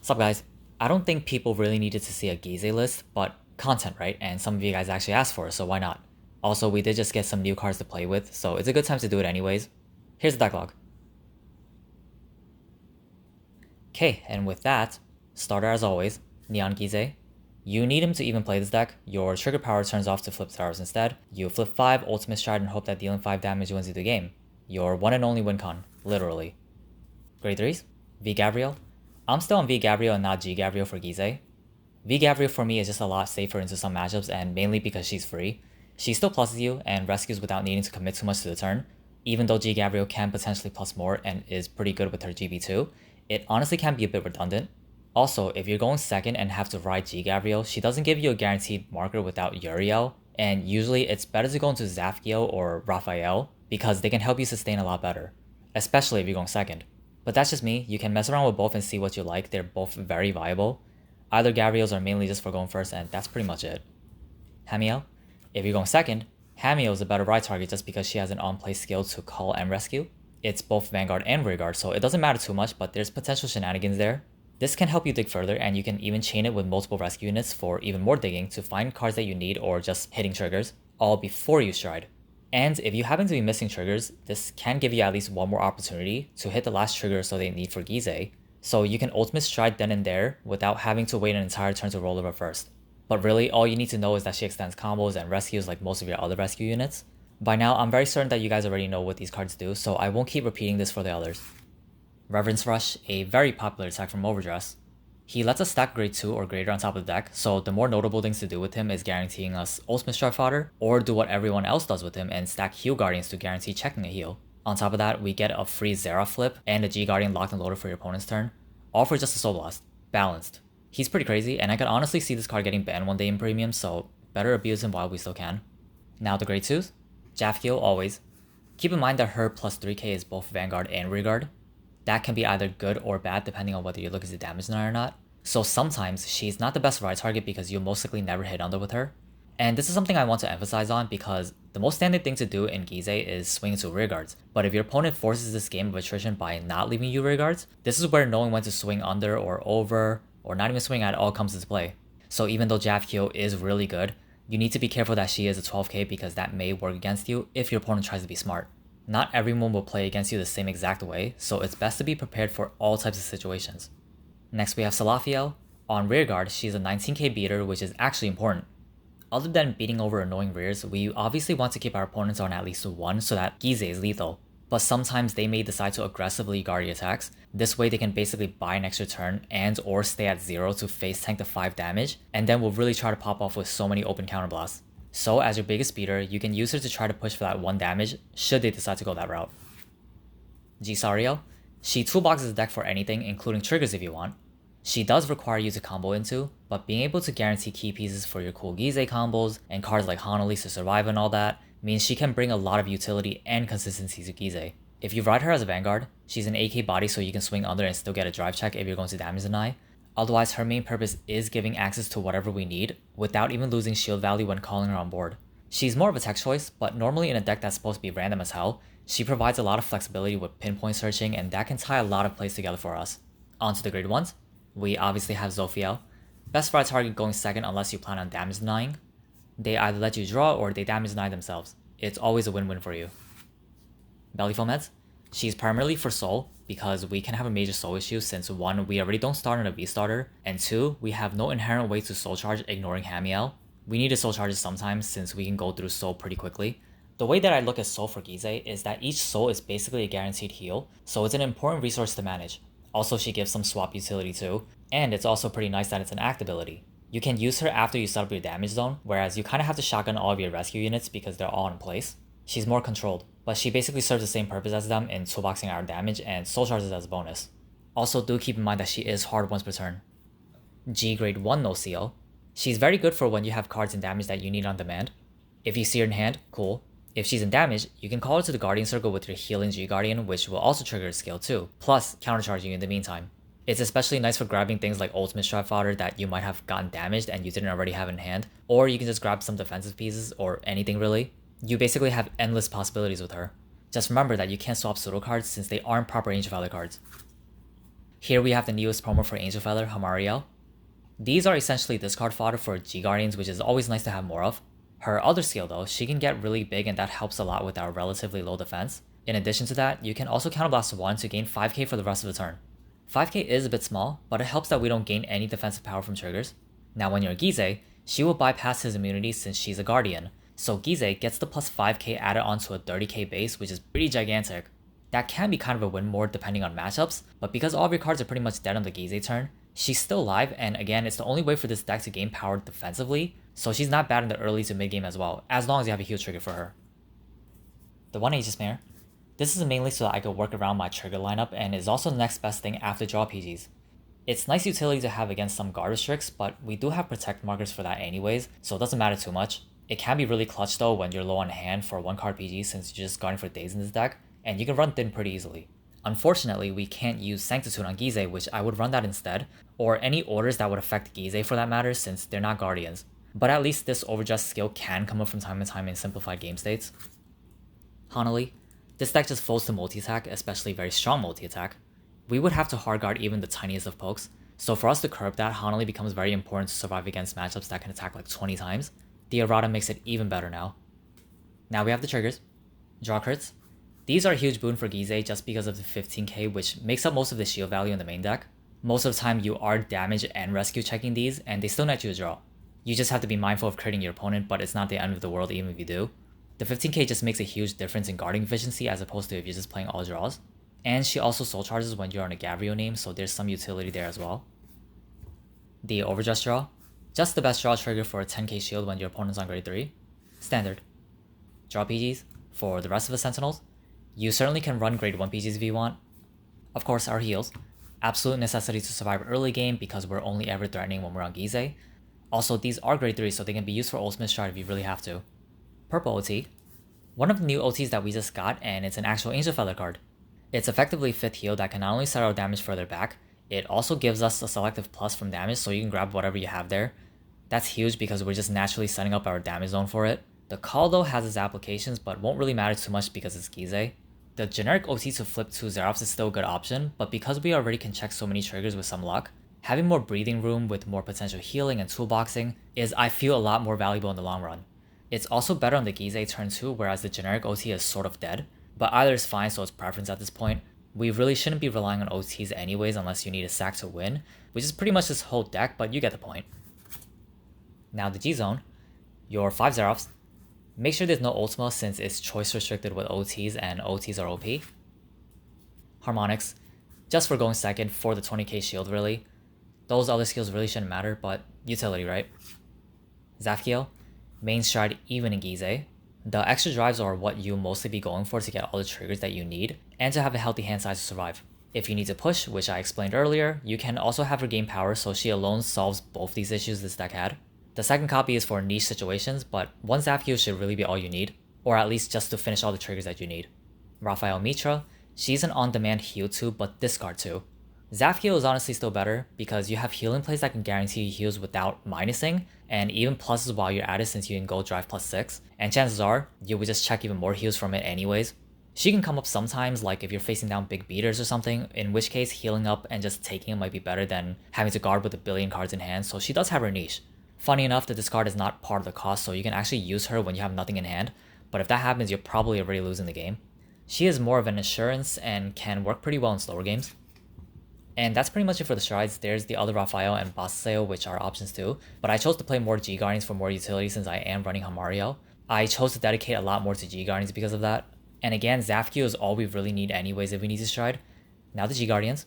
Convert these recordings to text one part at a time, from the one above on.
Sup guys, I don't think people really needed to see a Gyze list, but content, right? And some of you guys actually asked for it, so why not? Also, we did just get some new cards to play with, so it's a good time to do it anyways. Here's the deck log. Okay, and with that, starter as always, Neon Gyze. You need him to even play this deck. Your trigger power turns off to flip stars instead. You flip 5 ultimate stride and hope that dealing 5 damage wins you the game. Your one and only win con, literally. Grade 3s, V Gabriel. I'm still on V Gabriel and not G Gabriel for Gyze. V Gabriel for me is just a lot safer into some matchups, and mainly because she's free. She still pluses you and rescues without needing to commit too much to the turn. Even though G Gabriel can potentially plus more and is pretty good with her GB2, it honestly can be a bit redundant. Also, if you're going second and have to ride G Gabriel, she doesn't give you a guaranteed marker without Uriel, and usually it's better to go into Zafkiel or Raphael because they can help you sustain a lot better, especially if you're going second. But that's just me. You can mess around with both and see what you like. They're both very viable. Either Gabriels are mainly just for going first, and that's pretty much it. Hamel. If you're going second, Hamel is a better ride target just because she has an on-play skill to call and rescue. It's both Vanguard and Rearguard, so it doesn't matter too much, but there's potential shenanigans there. This can help you dig further, and you can even chain it with multiple rescue units for even more digging to find cards that you need or just hitting triggers, all before you stride. And if you happen to be missing triggers, this can give you at least one more opportunity to hit the last trigger so they need for Gyze, so you can ultimate stride then and there without having to wait an entire turn to roll over first. But really, all you need to know is that she extends combos and rescues like most of your other rescue units. By now, I'm very certain that you guys already know what these cards do, so I won't keep repeating this for the others. Reverence Rush, a very popular attack from Overdress. He lets us stack grade 2 or greater on top of the deck, so the more notable things to do with him is guaranteeing us ultimate strike fodder, or do what everyone else does with him and stack heal guardians to guarantee checking a heal. On top of that, we get a free Zera flip and a G Guardian locked and loaded for your opponent's turn, all for just a Soul Blast. Balanced. He's pretty crazy, and I could honestly see this card getting banned one day in premium, so better abuse him while we still can. Now the grade 2s. Zafkiel always. Keep in mind that her plus 3k is both Vanguard and Rearguard. That can be either good or bad depending on whether you look at the damage denier or not. So sometimes she's not the best ride target because you'll most likely never hit under with her. And this is something I want to emphasize on because the most standard thing to do in Gyze is swing into rearguards. But if your opponent forces this game of attrition by not leaving you rearguards, this is where knowing when to swing under or over, or not even swing at all comes into play. So even though Zafkiel is really good, you need to be careful that she is a 12k because that may work against you if your opponent tries to be smart. Not everyone will play against you the same exact way, so it's best to be prepared for all types of situations. Next we have Salafiel. On rearguard, she's a 19k beater, which is actually important. Other than beating over annoying rears, we obviously want to keep our opponents on at least 1 so that Gyze is lethal. But sometimes they may decide to aggressively guard your attacks. This way they can basically buy an extra turn and or stay at 0 to face tank the 5 damage, and then will really try to pop off with so many open counterblasts. So as your biggest beater, you can use her to try to push for that 1 damage should they decide to go that route. Gyze. She toolboxes the deck for anything, including triggers if you want. She does require you to combo into, but being able to guarantee key pieces for your cool Gyze combos and cards like Hanalise to survive and all that means she can bring a lot of utility and consistency to Gyze. If you ride her as a Vanguard, she's an AK body so you can swing under and still get a drive check if you're going to damage deny. Otherwise, her main purpose is giving access to whatever we need without even losing shield value when calling her on board. She's more of a tech choice, but normally in a deck that's supposed to be random as hell, she provides a lot of flexibility with pinpoint searching, and that can tie a lot of plays together for us. On to the grade 1s. We obviously have Zophiel. Best ride target going second unless you plan on damage denying. They either let you draw or they damage deny themselves. It's always a win-win for you. Bellyful Meds. She's primarily for soul because we can have a major soul issue since 1, we already don't start on a V starter, and 2, we have no inherent way to soul charge ignoring Hamel. We need to soul charge sometimes since we can go through soul pretty quickly. The way that I look at soul for Gyze is that each soul is basically a guaranteed heal, so it's an important resource to manage. Also, she gives some swap utility too, and it's also pretty nice that it's an act ability. You can use her after you set up your damage zone, whereas you kind of have to shotgun all of your rescue units because they're all in place. She's more controlled, but she basically serves the same purpose as them in toolboxing our damage and soul charges as a bonus. Also, do keep in mind that she is hard once per turn. G grade 1 no seal. She's very good for when you have cards in damage that you need on demand. If you see her in hand, cool. If she's in damage, you can call her to the Guardian Circle with your healing G Guardian, which will also trigger a skill too, plus countercharging you in the meantime. It's especially nice for grabbing things like ultimate strike fodder that you might have gotten damaged and you didn't already have in hand, or you can just grab some defensive pieces or anything really. You basically have endless possibilities with her. Just remember that you can't swap pseudo cards since they aren't proper range of other cards. Here we have the newest promo for Angel Feather, Hamariel. These are essentially discard fodder for G-Guardians, which is always nice to have more of. Her other skill though, she can get really big and that helps a lot with our relatively low defense. In addition to that, you can also counterblast 1 to gain 5k for the rest of the turn. 5k is a bit small, but it helps that we don't gain any defensive power from triggers. Now when you're Gyze, she will bypass his immunity since she's a Guardian, so Gyze gets the plus 5k added onto a 30k base, which is pretty gigantic. That can be kind of a win more depending on matchups, but because all of your cards are pretty much dead on the Gyze turn, she's still alive, and again, it's the only way for this deck to gain power defensively, so she's not bad in the early to mid game as well, as long as you have a huge trigger for her. The 1 Aegis Mare. This is mainly so that I could work around my trigger lineup and is also the next best thing after draw PGs. It's nice utility to have against some guard restricts, but we do have protect markers for that anyways, so it doesn't matter too much. It can be really clutch though when you're low on hand for 1 card PG since you're just guarding for days in this deck, and you can run thin pretty easily. Unfortunately, we can't use Sanctitude on Gyze, which I would run that instead, or any orders that would affect Gyze for that matter since they're not Guardians. But at least this overdressed skill can come up from time to time in simplified game states. Hanali. This deck just folds to multi-attack, especially very strong multi-attack. We would have to hard guard even the tiniest of pokes, so for us to curb that, Hanali becomes very important to survive against matchups that can attack like 20 times. The errata makes it even better now. Now we have the triggers. Draw crits. These are a huge boon for Gyze just because of the 15k, which makes up most of the shield value in the main deck. Most of the time you are damage and rescue checking these, and they still net you a draw. You just have to be mindful of critting your opponent, but it's not the end of the world even if you do. The 15k just makes a huge difference in guarding efficiency as opposed to if you're just playing all draws. And she also soul charges when you're on a Gavrio name, so there's some utility there as well. The Overdress draw. Just the best draw trigger for a 10k shield when your opponent's on grade 3. Standard. Draw PGs. For the rest of the Sentinels, you certainly can run grade 1 PGs if you want. Of course, our heals. Absolute necessity to survive early game because we're only ever threatening when we're on Gyze. Also, these are grade 3, so they can be used for ultimate stride if you really have to. Purple OT. One of the new OTs that we just got, and it's an actual Angel Feather card. It's effectively 5th heal that can not only set our damage further back, it also gives us a selective plus from damage so you can grab whatever you have there. That's huge because we're just naturally setting up our damage zone for it. The call though has its applications but won't really matter too much because it's Gyze. The generic OT to flip 2 Xeraphs is still a good option, but because we already can check so many triggers with some luck, having more breathing room with more potential healing and toolboxing is, I feel, a lot more valuable in the long run. It's also better on the Gyze turn 2, whereas the generic OT is sort of dead, but either is fine, so it's preference at this point. We really shouldn't be relying on OTs anyways unless you need a sack to win, which is pretty much this whole deck, but you get the point. Now the G-Zone, your 5 Xeraphs. Make sure there's no Ultima since it's choice restricted with OTs and OTs are OP. Harmonics, just for going second for the 20k shield really. Those other skills really shouldn't matter, but utility, right? Zafkiel, main stride even in Gyze. The extra drives are what you mostly be going for to get all the triggers that you need, and to have a healthy hand size to survive. If you need to push, which I explained earlier, you can also have her gain power, so she alone solves both these issues this deck had. The second copy is for niche situations, but one Zafkiel should really be all you need, or at least just to finish all the triggers that you need. Raphael Mitra, she's an on-demand heal too, but discard too. Zafkiel is honestly still better, because you have healing plays that can guarantee you heals without minusing, and even pluses while you're at it since you can go drive +6, and chances are, you would just check even more heals from it anyways. She can come up sometimes, like if you're facing down big beaters or something, in which case healing up and just taking it might be better than having to guard with a billion cards in hand, so she does have her niche. Funny enough, the discard is not part of the cost, so you can actually use her when you have nothing in hand, but if that happens, you're probably already losing the game. She is more of an assurance and can work pretty well in slower games. And that's pretty much it for the strides. There's the other Raphael and Basaseo, which are options too, but I chose to play more G-Guardians for more utility since I am running Hamariel. I chose to dedicate a lot more to G-Guardians because of that. And again, Zafkiel is all we really need anyways if we need to stride. Now the G-Guardians.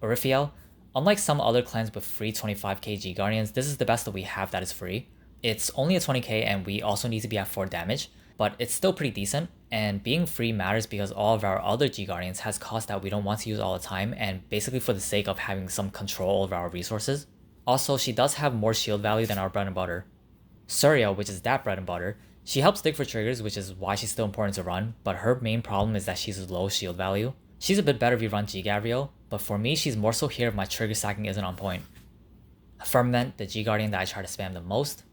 Orifiel. Unlike some other clans with free 25k G-Guardians, this is the best that we have that is free. It's only a 20k and we also need to be at 4 damage, but it's still pretty decent, and being free matters because all of our other G-Guardians has costs that we don't want to use all the time and basically for the sake of having some control over our resources. Also, she does have more shield value than our bread and butter. Surya, which is that bread and butter, she helps dig for triggers, which is why she's still important to run, but her main problem is that she's low shield value. She's a bit better if you run G-Gavrio, but for me she's more so here if my trigger stacking isn't on point. Firmament, the G-Guardian that I try to spam the most.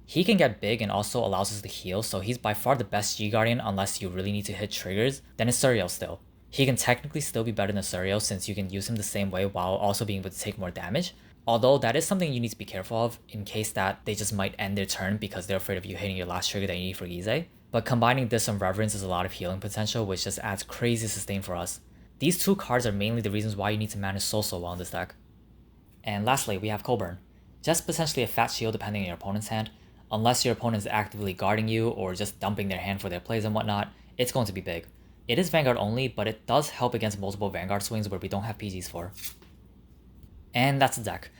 He can get big and also allows us to heal, so he's by far the best G-Guardian unless you really need to hit triggers, then it's Suriel still. He can technically still be better than Suryo since you can use him the same way while also being able to take more damage. Although that is something you need to be careful of in case that they just might end their turn because they're afraid of you hitting your last trigger that you need for Gyze. But combining this and Reverence is a lot of healing potential, which just adds crazy sustain for us. These two cards are mainly the reasons why you need to manage so well in this deck. And lastly, we have Coburn. Just potentially a fat shield depending on your opponent's hand. Unless your opponent is actively guarding you or just dumping their hand for their plays and whatnot, it's going to be big. It is Vanguard only, but it does help against multiple Vanguard swings where we don't have PGs for. And that's the deck.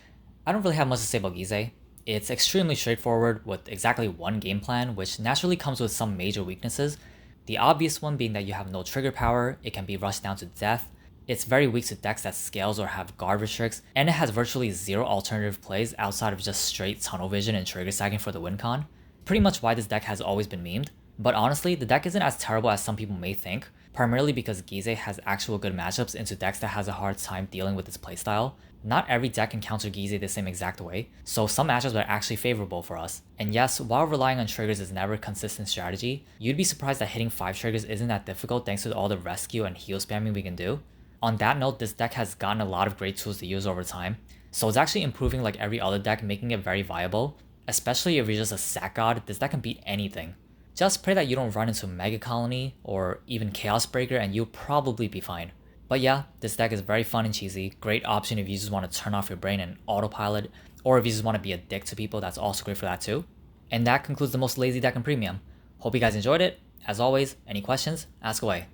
I don't really have much to say about Gyze. It's extremely straightforward with exactly one game plan, which naturally comes with some major weaknesses. The obvious one being that you have no trigger power, it can be rushed down to death, it's very weak to decks that scales or have guard restricts, and it has virtually zero alternative plays outside of just straight tunnel vision and trigger stacking for the win con. Pretty much why this deck has always been memed. But honestly, the deck isn't as terrible as some people may think, primarily because Gyze has actual good matchups into decks that has a hard time dealing with its playstyle. Not every deck can counter Gyze the same exact way, so some matchups are actually favorable for us. And yes, while relying on triggers is never a consistent strategy, you'd be surprised that hitting 5 triggers isn't that difficult thanks to all the rescue and heal spamming we can do. On that note, this deck has gotten a lot of great tools to use over time, so it's actually improving like every other deck, making it very viable. Especially if you're just a sack god, this deck can beat anything. Just pray that you don't run into Mega Colony or even Chaos Breaker and you'll probably be fine. But yeah, this deck is very fun and cheesy, great option if you just want to turn off your brain and autopilot, or if you just want to be a dick to people, that's also great for that too. And that concludes the most lazy deck in Premium. Hope you guys enjoyed it. As always, any questions, ask away.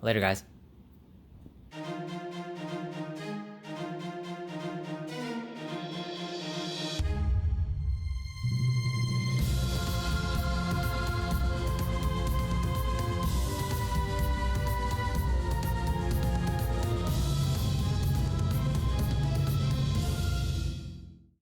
Later guys.